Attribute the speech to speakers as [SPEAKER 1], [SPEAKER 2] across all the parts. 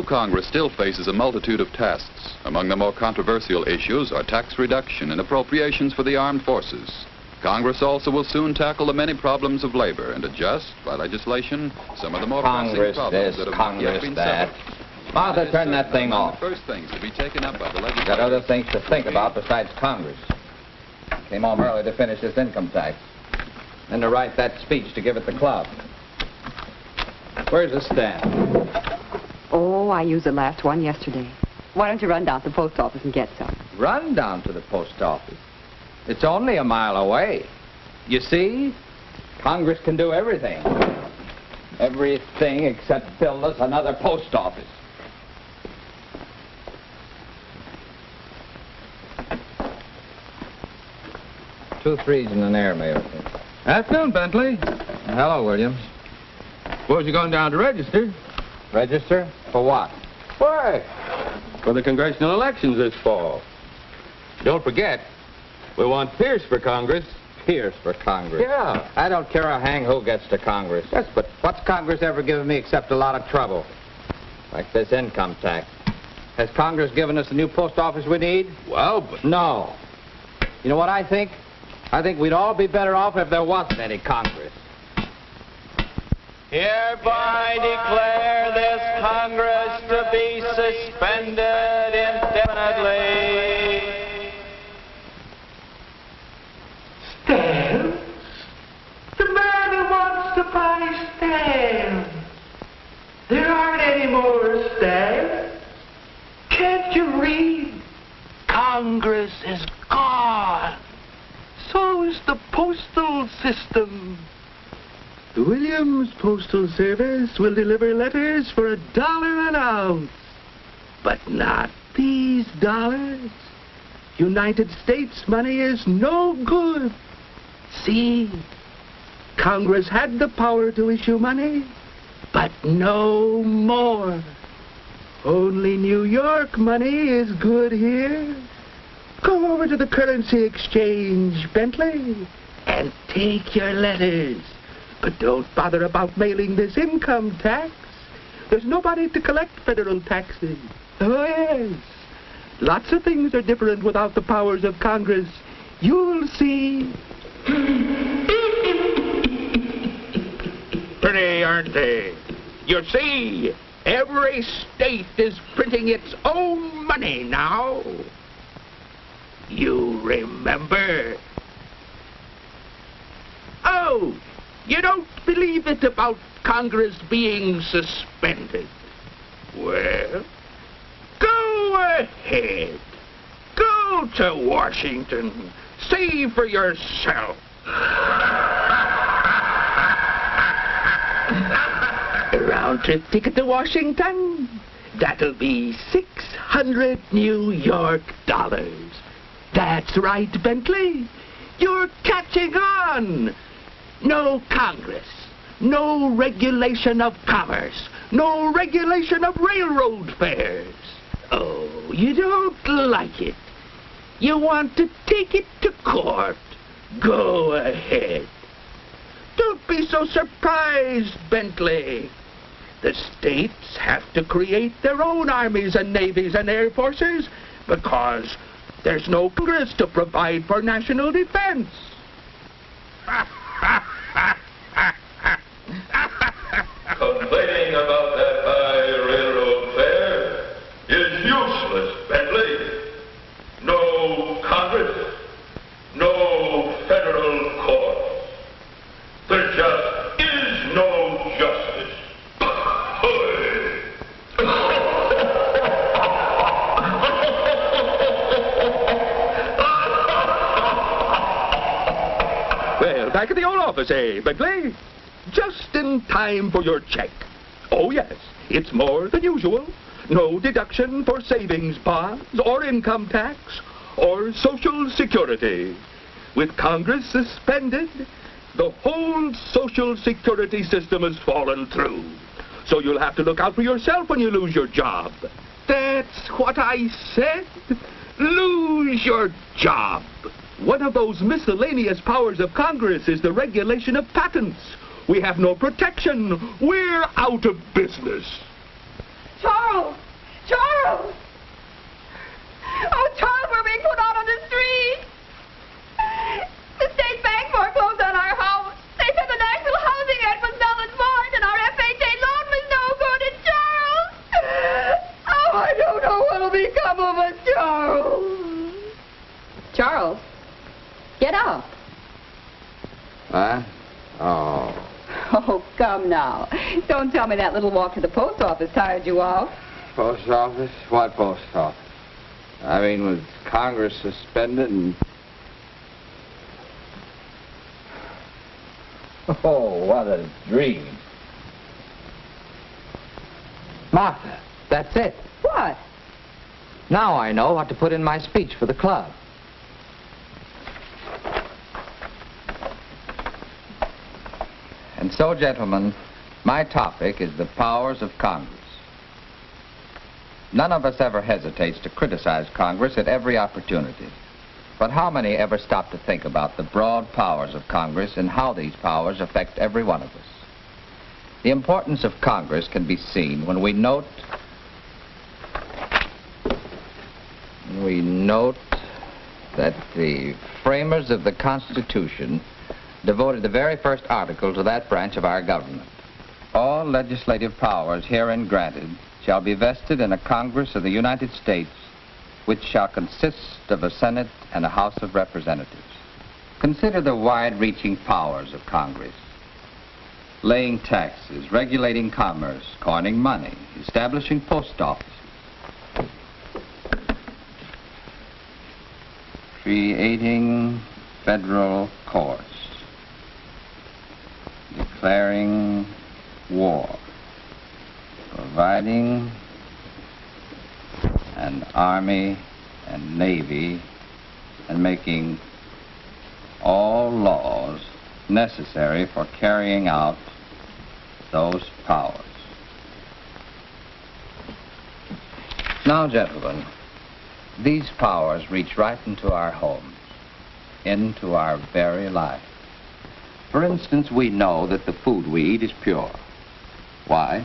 [SPEAKER 1] new Congress still faces a multitude of tasks. Among the more controversial issues are tax reduction and appropriations for the armed forces. Congress also will soon tackle the many problems of labor and adjust, by legislation, some of the more pressing problems that have not yet been settled.
[SPEAKER 2] Martha, turn that thing off.
[SPEAKER 1] The first things to be taken up by the legislature.
[SPEAKER 2] Got other things to think about besides Congress. Came home early to finish this income tax. Then to write that speech to give at the club. Where's the stamp?
[SPEAKER 3] Oh, I used the last one yesterday. Why don't you run down to the post office and get some?
[SPEAKER 2] Run down to the post office. It's only a mile away. You see, Congress can do everything. Everything except build us another post office. Two threes and an air, Mayor.
[SPEAKER 4] Afternoon, Bentley.
[SPEAKER 2] Hello, Williams.
[SPEAKER 4] Suppose you're going down to register.
[SPEAKER 2] Register? For what?
[SPEAKER 4] Why? For the congressional elections this fall. Don't forget, we want Pierce for Congress.
[SPEAKER 2] Pierce for Congress.
[SPEAKER 4] Yeah.
[SPEAKER 2] I don't care a hang who gets to Congress.
[SPEAKER 4] Yes, but
[SPEAKER 2] What's Congress ever given me except a lot of trouble? Like this income tax. Has Congress given us the new post office we need?
[SPEAKER 4] well, but
[SPEAKER 2] No. You know what I think? I think we'd all be better off if there wasn't any Congress.
[SPEAKER 5] Hereby declare this Congress to be suspended indefinitely.
[SPEAKER 6] Stamps? The man who wants to buy stamps. There aren't any more stamps. Can't you read? Congress is gone. So is the postal system. The Williams Postal Service will deliver letters for $1 an ounce. But not these dollars. United States money is no good. See, Congress had the power to issue money, but no more. Only New York money is good here. Go over to the currency exchange, Bentley, and take your letters. But don't bother about mailing this income tax. There's nobody to collect federal taxes. Oh, yes. Lots of things are different without the powers of Congress. You'll see.
[SPEAKER 7] Pretty, aren't they? You see, every state is printing its own money now. You remember? Oh, you don't believe it about Congress being suspended? Well, go ahead. Go to Washington. See for yourself.
[SPEAKER 6] A round-trip ticket to Washington? That'll be 600 New York dollars. That's right, Bentley. You're catching on. No Congress. No regulation of commerce. No regulation of railroad fares. Oh, you don't like it. You want to take it to court. Go ahead. Don't be so surprised, Bentley. The states have to create their own armies and navies and air forces because there's no Congress to provide for national defense.
[SPEAKER 8] Complaining about that high railroad fare is useless, Bentley. No Congress, no federal court. There just is no justice.
[SPEAKER 7] Well, back at the old office, eh, Bentley? Just in time for your check. Oh, yes, it's more than usual. No deduction for savings bonds or income tax or Social Security. With Congress suspended, the whole Social Security system has fallen through. So you'll have to look out for yourself when you lose your job. That's what I said. Lose your job. One of those miscellaneous powers of Congress is the regulation of patents. We have no protection. We're out of business.
[SPEAKER 3] Charles! Charles! Oh, Charles, we're being put out on the street! The state bank foreclosed on our house. They said the national housing act was null and void, and our FHA loan was no good. And Charles! Oh, I don't know what'll become of us, Charles. Charles, get up.
[SPEAKER 2] What? Oh.
[SPEAKER 3] Oh, come now. Don't tell me that little walk to the post office tired you out.
[SPEAKER 2] Post office? What post office? I mean, with Congress suspended and... Oh, what a dream. Martha, that's it.
[SPEAKER 3] What?
[SPEAKER 2] Now I know what to put in my speech for the club. And so, gentlemen, my topic is the powers of Congress. None of us ever hesitates to criticize Congress at every opportunity. But how many ever stop to think about the broad powers of Congress and how these powers affect every one of us? The importance of Congress can be seen when we note that the framers of the Constitution devoted the very first article to that branch of our government. All legislative powers herein granted shall be vested in a Congress of the United States, which shall consist of a Senate and a House of Representatives. Consider the wide-reaching powers of Congress. Laying taxes, regulating commerce, coining money, establishing post offices, creating federal courts, declaring war, providing an army and navy, and making all laws necessary for carrying out those powers. Now, gentlemen, these powers reach right into our homes, into our very life. For instance, we know that the food we eat is pure. Why?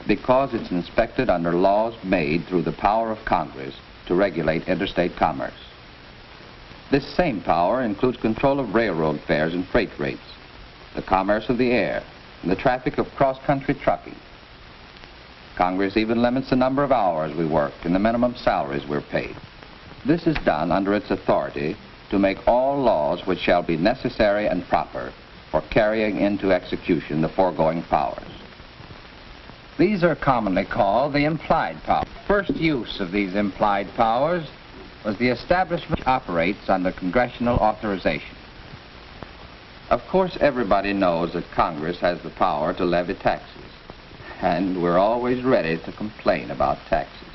[SPEAKER 2] Because it's inspected under laws made through the power of Congress to regulate interstate commerce. This same power includes control of railroad fares and freight rates, the commerce of the air, and the traffic of cross-country trucking. Congress even limits the number of hours we work and the minimum salaries we're paid. This is done under its authority to make all laws which shall be necessary and proper for carrying into execution the foregoing powers. These are commonly called the implied powers. First use of these implied powers was the establishment which operates under congressional authorization. Of course, everybody knows that Congress has the power to levy taxes, and we're always ready to complain about taxes.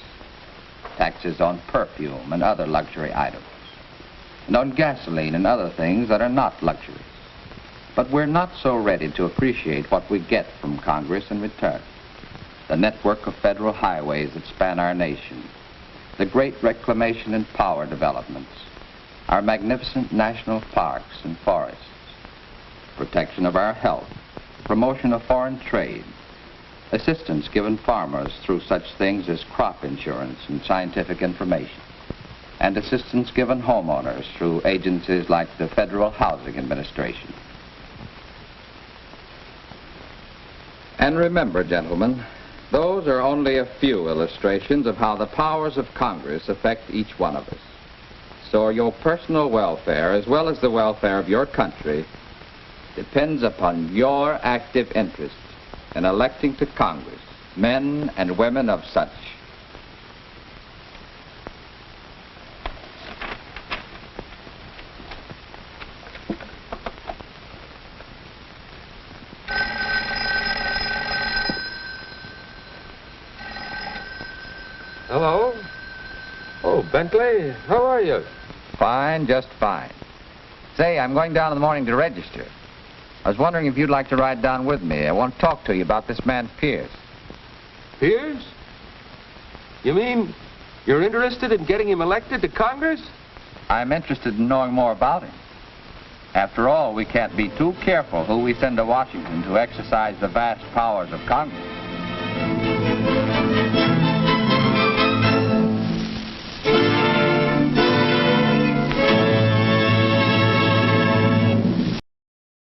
[SPEAKER 2] Taxes on perfume and other luxury items, and on gasoline and other things that are not luxuries. But we're not so ready to appreciate what we get from Congress in return. The network of federal highways that span our nation, the great reclamation and power developments, our magnificent national parks and forests, protection of our health, promotion of foreign trade, assistance given farmers through such things as crop insurance and scientific information, and assistance given homeowners through agencies like the Federal Housing Administration. And remember, gentlemen, those are only a few illustrations of how the powers of Congress affect each one of us. So your personal welfare, as well as the welfare of your country, depends upon your active interest in electing to Congress men and women of such.
[SPEAKER 4] Hello? Oh, Bentley, how are you?
[SPEAKER 2] Fine, just fine. Say, I'm going down in the morning to register. I was wondering if you'd like to ride down with me. I want to talk to you about this man, Pierce.
[SPEAKER 4] Pierce? You mean you're interested in getting him elected to Congress?
[SPEAKER 2] I'm interested in knowing more about him. After all, we can't be too careful who we send to Washington to exercise the vast powers of Congress.